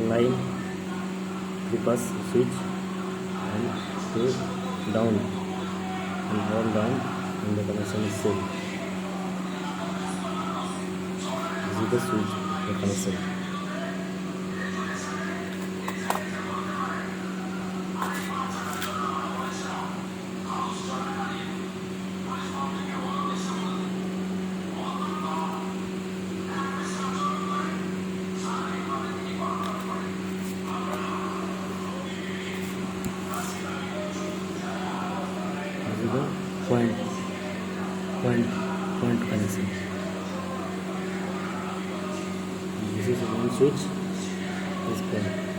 line bypass switch and go down and hold down and the connection is set. This is the switch, the connection. This is the point connection. This is one switch, this point.